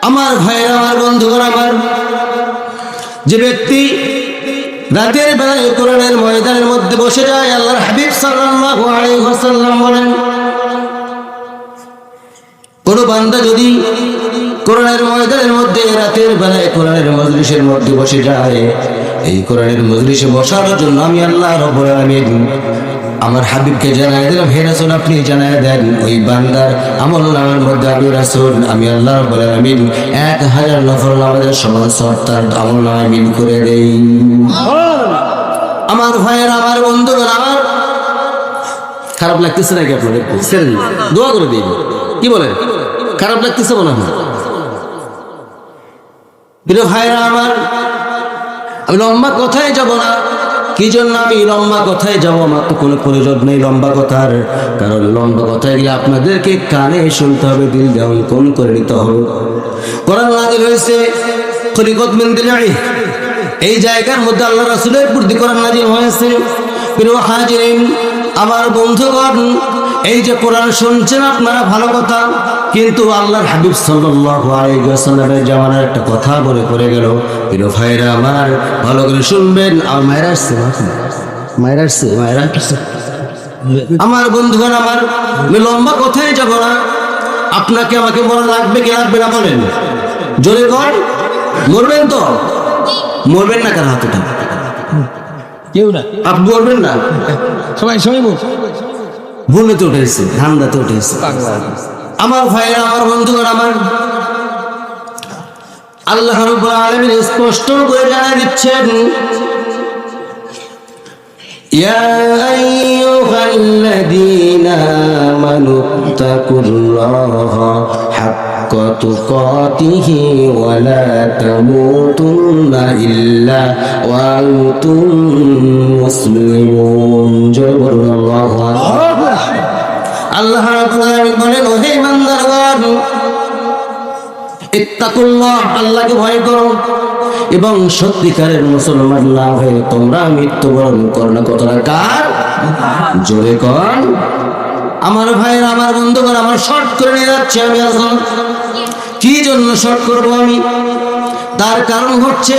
আমার ভাইয়েরা, আমার বন্ধুগণ, আমার যে ব্যক্তি রাতের বেলায় কোরআনের ময়দানের মধ্যে বসে যায়, আল্লাহর হাবিব সাল্লাল্লাহু আলাইহি ওয়াসাল্লাম বলেন, কোন বান্দা যদি কোরআনের ময়দানের মধ্যে রাতের বেলায় কোরআনের মজলিসের মধ্যে বসে যায়, এই কোরআনের মজলিসে বসার জন্য আমি আল্লাহ রাব্বুল আলামিন আমার হাবিবকে জানায় দিলাম, হে রাসূল আপনি জানায় দেন ওই বান্দার আমলনামার মধ্যে আমি রাসূল আমি আল্লাহ রাব্বুল আলামিন 1000 নফল নামাজের সমান সওয়াব তার আমলনামায় মিল করে দেই। আমার ভাইয়ের, আমার বন্ধুগণ, আমার খারাপ লাগতেছে নাকি আপনাদের? দোয়া করে দিন। কি বলেন? খারাপ লাগতেছে মনে হয়? প্রিয় ভাইরা আমার, আমি লম্বা কথায় যাব না। কি জন্য আমি লম্বা কথায় যাবো? আমার তো কোনো প্রয়োজন নেই লম্বা কথার, কারণ লম্বা কথায় গেলে আপনাদেরকে কানে শুনতে হবে, দিল যেমন কোন করে নিতে হবে। কোরআন নাযিল হয়েছে খলিকত মিন দিলাই, এই জায়গার মধ্যে আল্লাহ রাসূলের প্রতি কোরআন নাযিল হয়েছে। প্রিয় হাজিরিন, আমার বন্ধুগণ, এই যে কোরআন শুনছেন আপনারা ভালো কথা, কিন্তু আল্লাহর হাবিব সাল্লাল্লাহু আলাইহি ওয়াসাল্লামের জামানার একটা কথা বলে পড়ে গেল। প্রিয় ভাইরা আমার, ভালো করে শুনবেন। আমার বন্ধুগণ, আমার লম্বা কথায় যাব না। আপনাকে আমাকে মনে লাগবে কি লাগবে না বলেন? জোরে কর। মরবেন তো? মরবেন না? কার হাত ওঠা? কেউ না। আপনি মরবেন না? সবাই ভুলেতে উঠেছে, ঠান্ডাতে উঠেছে। আমার ভাইরা, আমার বন্ধুগণ, আমার আল্লাহ রাব্বুল আলামিন স্পষ্ট করে জানিয়ে দিচ্ছেন, ইয়া আইয়ুহাল্লাযীনা আমানুত্তাকুল্লাহা হাক্কা তুকাতিহি ওয়া লা তামুতুন্না ইল্লা ওয়া আনতুম মুসলিমুন। জয় বলুন আল্লাহু আকবার। আল্লাহ রাব্বুল আলামিন বলেন, ওহে ইমানদারগণ, ইত্তাকুল্লাহ, আল্লাহকে ভয় করো এবং সত্যিকারের মুসলমান না হয়ে তোমরা মৃত্যুবরণ করো না। কতটা কার? জোরে কর। আমার ভাইয়ের, আমার বন্ধুগণ, আমার শর্ট করে নিয়ে যাচ্ছি আমি এখন। কি জন্য শর্ট করবো আমি? তার কারণ হচ্ছে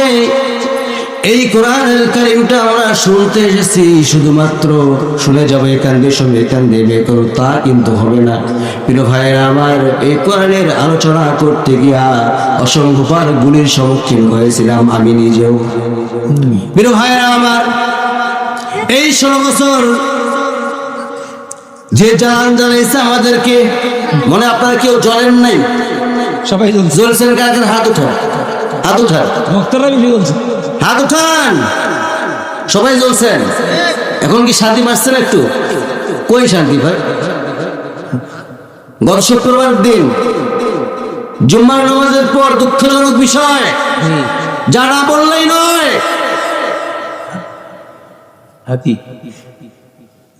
এই কোরআনুল কারীমটা আমরা শুনতে এসেছি, শুধুমাত্র শুনে যাবো এখান দিয়ে সঙ্গে এখান দিয়ে বের করো, তা কিন্তু হবে না। প্রিয় ভাইয়েরা আমার, এই কোরআনের আলোচনা করতে গিয়া অসংখ্যবার গুলির সম্মুখীন হয়েছিলাম আমি নিজেও। প্রিয় ভাইয়েরা আমার, এই 16 বছর যে জান জ্বালাইছে আমাদেরকে, মনে আপনারা কেউ জ্বলেন নাই? সবাই জ্বলছেন? কার হাত উঠান, হাত উঠান, হাত উঠান। সবাই জ্বলছেন। এখন কি শান্তি পাচ্ছেন একটু? কই শান্তি ভাই? গত শুক্রবার দিন জুম্মার নামাজের পর দুঃখজনক বিষয়, যারা বললেই নয়, হাতি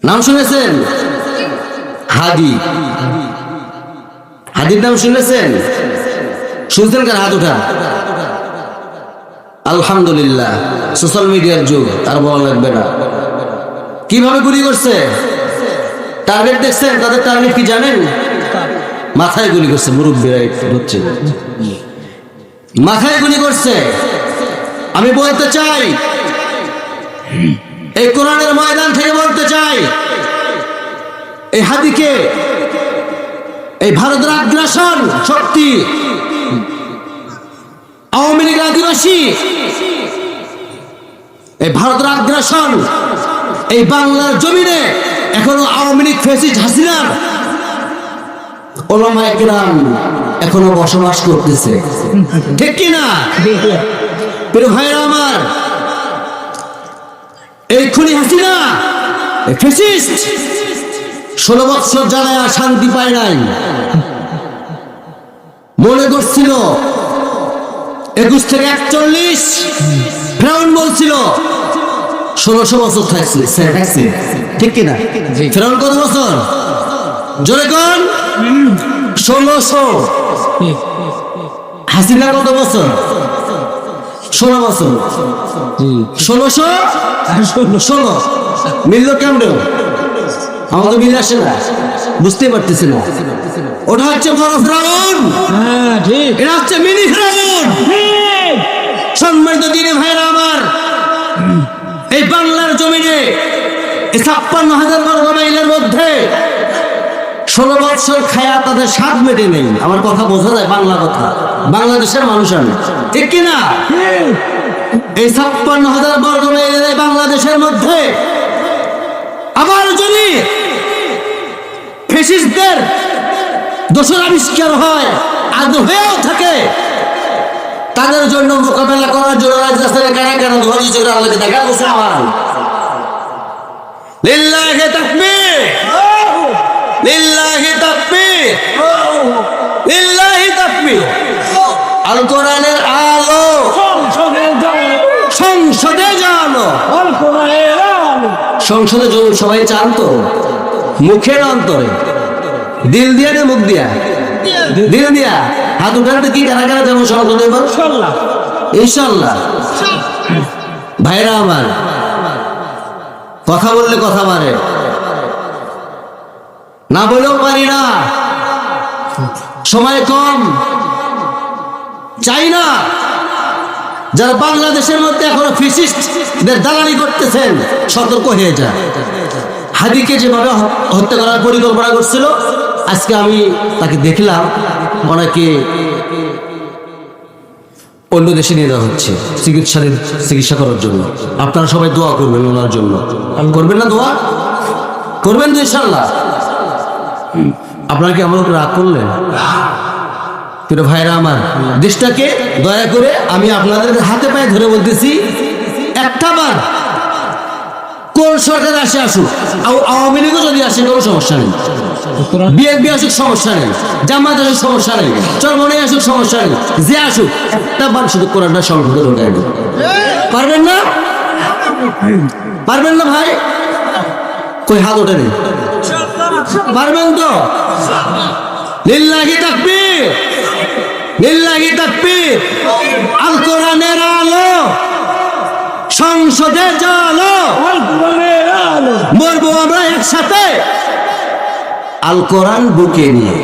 নাম শুনেছেন? হাদি, হাদির নাম শুনেছেন? শুনছেন? কার হাত উঠা? আলহামদুলিল্লাহ, সোশ্যাল মিডিয়ার যুগ, আর বলা লাগবে না। কিভাবে গুলি করছে? টার্গেট দেখছেন? তাদের টার্গেট কি জানেন? মাথায় গুলি করছে। মুরব্বীরা হচ্ছে, মাথায় গুলি করছে। আমি বলতে চাই, এই কোরআনের ময়দান থেকে বলতে চাই, এই হাদিকে, এই ভারতের আগ্রাসন শক্তি, আওয়ামী লীগ আদিবাসী, এই ভারতের আগ্রাসন এই বাংলার জমিনে এখনো আওয়ামী লীগ ফ্যাসিস্ট হাসিনার ওলামায়ে কেরাম এখনো বসবাস করতেছে, ঠিক কি না? প্রিয় ভাইরা আমার, এই খুনি হাসিনা ফ্যাসিস্ট 16 বছর যারা শান্তি পায় নাই, মনে করছিল 21 থেকে 41, ফেরাউন বলছিল 1600 বছর থাকছে, ঠিক কিনা? ফেরাউন কত বছর? জোরে কোন? 1600। হাসিনা কত বছর? 16 বছর। 1616 মিলল কেমন? আমাকে মিলে আসে না, বুঝতে পারতেছি না। ওটা হচ্ছে বড় ফিরাউন, হ্যাঁ ঠিক এটা হচ্ছে মিনি ফিরাউন। ঠিক। সম্মানিত দিনে ভাইরা আমার, এই বাংলার জমিনে 56,000 বর্গ মাইলের মধ্যে 16 বৎসর খায়া তাদের স্বাদ মেটে নেই। আমার কথা বোঝা যায়, বাংলা কথা, বাংলাদেশের মানুষ আমি, ঠিক কিনা? এই 56,000 বর্গ মাইলের এই বাংলাদেশের মধ্যে আবার যদি ফ্যাসিস্টদের দোষর আবিষ্কার হয়, আদৌ হয়েও থাকে, তাদের জন্য মোকাবেলা করার জন্য রাজরাস্তায় কারা কারা ধরে চলে আল্লাহকে দেখা বসে আমার লিল্লাহি তাকবীর, লিল্লাহি তাকবীর, লিল্লাহি তাকবীর। আল কোরআনের আলো সংসদে জানো, সংসদে সবাই চান তো, মুখের অন্তরে, দিল দিয়া রে মুখ দিয়া, দিল দিয়া হাত উঠাতে কি কারা কারা যাবো সংসদে? ইনশাল্লাহ। ভাইরা আমার, কথা বললে কথা মারে না, বলেও পারি না, সময় কম, চাই না। যারা বাংলাদেশের মধ্যে এখনো ফ্যাসিস্টদের দালালি করতেছেন, সতর্ক হয়ে যায়। হাদিকে যেভাবে হত্যা করার পরিকল্পনা করছিল, আজকে আমি তাকে দেখলাম ওনাকে অন্য দেশে নিয়ে যাওয়া হচ্ছে চিকিৎসা করার জন্য। আপনারা সবাই দোয়া করবেন ওনার জন্য, করবেন না? দোয়া করবেন তো ইনশাল্লাহ। আপনারা কি আমার উপর রাগ করলেন? কিন্তু ভাইরা আমার, দেশটাকে দয়া করে আমি আপনাদের হাতে পায়ে ধরে বলতেছি, একটা বার কোন সরকার আসে আসুক, আওয়ামী লীগও যদি আসে কোনো সমস্যা নেই, বিএনপি আসুক সমস্যা নেই, জামাত আসুক সমস্যা নেই, চরমনে আসুক সমস্যা নেই, যে আসুক, একটা বার শুধু কোরআনটা সংসদে ঢোকায় দেবে। পারবেন না? পারবেন না ভাই? কই হাত ওঠে নেই? পারবেন তো? লিল্লাহি তাকবীর, লিল্লাহি তাকবীর। আল কোরআনের আলো সংসদে জালো, মরবো আমরা একসাথে আল কোরআন বুকে নিয়ে।